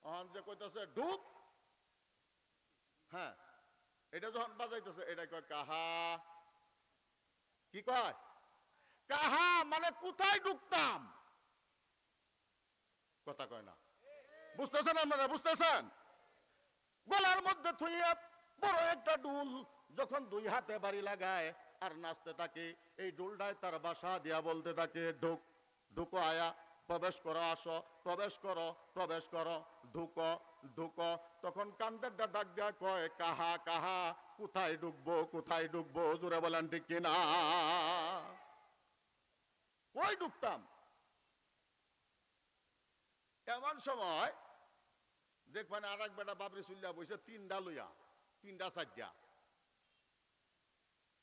যে কইতেছে ডুব, হ্যাঁ, এটা যখন বাজাইতেছে এটা কয় কাহা। কি কয়? কাহা মানে কোথায় ঢুকতাম। কথা কয় না, বুঝতেছেন আপনারা? বুঝতেছেন? গলার মধ্যে থুইয়া বড় একটা ডুল যখন দুই হাতে বাড়ি লাগায় আর নাচতে থাকে, এই ডুলটায় তার বাসা দিয়া বলতে থাকে ঢুক, ঢুকো আয়া, প্রবেশ করো, আসো, প্রবেশ করো, প্রবেশ করো, ঢুকো, ঢুকো। তখন কান্দের ডাক দিয়া কয় কাহা, কাহা, কোথায় ঢুকবো, কোথায় ঢুকবো? জোরে বলেন ঠিক কিনা? ওই ঢুকতাম। এমন সময় দেখবেন আর এক বেটা বাবরি চুল্লা বসে তিনটা লইয়া, তিনটা চারটা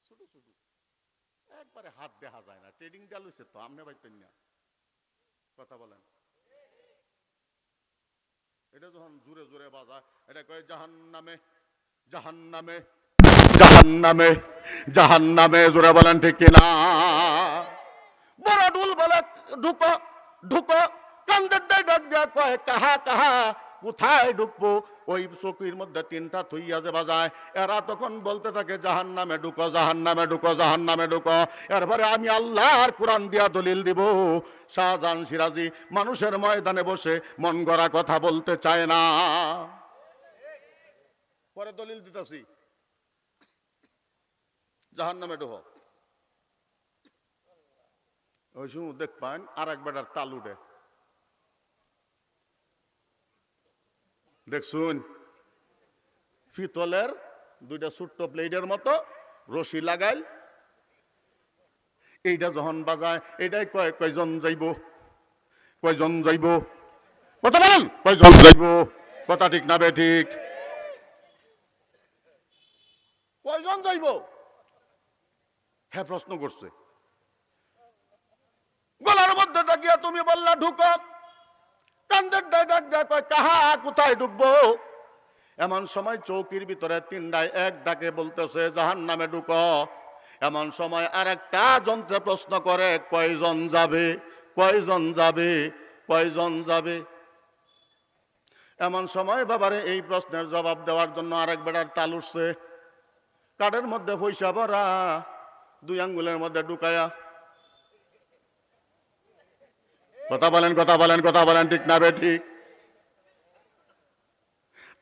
ছোট ছোট, একবারে হাত দেখা যায় না, ট্রেডিং দেওয়া লইছে তো, আমনে পাইতেন না। কথা বলেন। এটা যখন জোরে জোরে বাজায় এটা কয় জাহান্নামে, জাহান্নামে, জাহান্নামে, জাহান্নামে। জোরে বলেন ঠিক কিনা? বড় ডুল বলে ঢুকো, ঢুকো। কান্দের ডাক দেয়া কয় কাহা, কাহা, কোথায় ঢুকবো? ওই চৌকির মধ্যে তিনটা থইয়া যে বাজায়, এরা তখন বলতে থাকে জাহান্নামে ঢুকো, জাহান্নামে ঢুকো, জাহান্নামে ঢুকো। এরপরে আমি আল্লাহর কোরআন দিয়া দলিল দিব। শাহজাহান সিরাজি মানুষের ময়দানে বসে মন গড়া কথা বলতে চায় না। পরে দলিল দিতেছি, জাহান্নামে ঢুকো। ওই সময় দেখবেন আর এক বেটার তাল উঠে, দেখছুন পিতলের দুইটা ছোট্ট প্লেটের মতো রশি লাগাই, এইটা যখন বাজায় এটাই কয় কয়জন যাইব, কয়জন যাইব? কথা বলেন, কয়জন যাইব? কথা ঠিক না বে ঠিক? কয়জন যাইব? হ্যাঁ, প্রশ্ন করছে। গলার মধ্যে তাকিয়া তুমি বললা ঢুকো, কান্দের ডাক দেয়া কয় কাহা, কোথায় ঢুকবো? এমন সময় চৌকির ভিতরে তিনটায় এক ডাকে বলতেছে জাহান্নামে ঢুকো। এমন সময় আর একটা যন্ত্রে প্রশ্ন করে কয়জন যাবে, কয়জন যাবে, কয়জন যাবে? এমন সময় বাবারে এই প্রশ্নের জবাব দেওয়ার জন্য আরেক বেটার তাল উঠছে, কাঠের মধ্যে পয়সা ভরা, দুই আঙ্গুলের মধ্যে ঢুকায়া। কথা বলেন, কথা বলেন, কথা বলেন, ঠিক না বে ঠিক?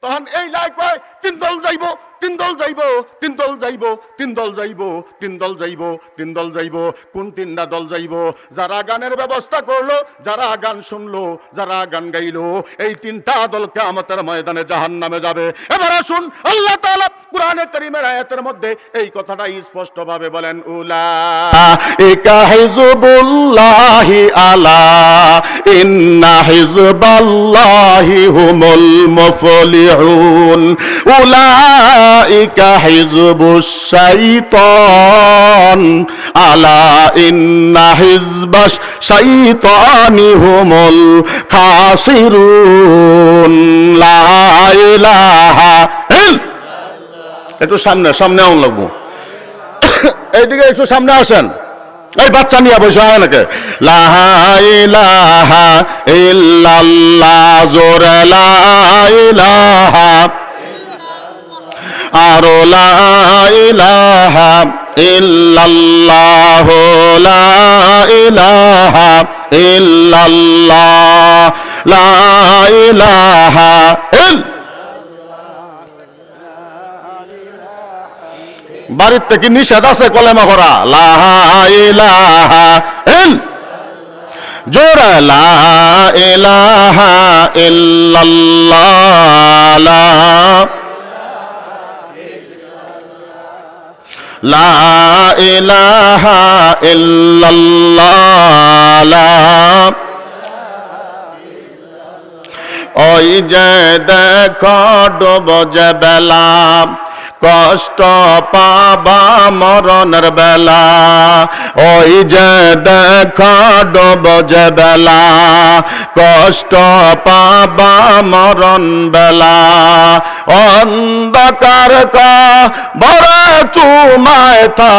তখন এই লাই কয় তিন দল যাইব, তিন দল যাইব, তিন দল যাইব, তিন দল যাইব, তিন দল যাইব, তিন দল যাইব। কোন তিনটা দল যাইব? যারা গানের ব্যবস্থা করলো, যারা গান শুনলো, যারা গান গাইলো, এই তিনটা দল কিয়ামতের ময়দানে জাহান্নামে যাবে। এবার আসুন আল্লাহ তাআলা কুরআনে কারীমের আয়াতের মধ্যে এই কথাটা স্পষ্ট ভাবে বলেন, উলাইকা হিজবুল্লাহি আলা ইন্না হিজবাল্লাহি হুমুল মুফলিহুন। উলাইকা হিজবুশ শাইতান আলা ইন্না হিজবাশ শাইতানি হুমুল খাসিরুন। লা ইলাহা ইল্লাল্লাহ। একটু সামনে সামনে আউন লাগবো, এইদিকে একটু সামনে আসেন। এই বাচ্চা নিয়ে বসে হয় নাকি? লা ইলাহা ইল্লাল্লাহ, জোরে লা ইলাহা, আর লা ইলাহা ইল্লাল্লাহ, লা ইলাহা ইল্লাল্লাহ, লা ইলাহা ইল্লাল্লাহ। বাড়ির থেকে নিষেধ আছে কলেমা করা। লা ইলাহা ইল্লাল্লাহ, জোরে লা ইলাহা ইল্লাল্লাহ, লা ইলাহা ইল্লাল্লাহ। ওই যে দেখো ডুব যে বেলা, কষ্ট পাবা মরণের বেলা। ওই যে দেখা ডুব যে বেলা, কষ্ট পাবা মরণ বেলা। অন্ধকার কবরে তোমায়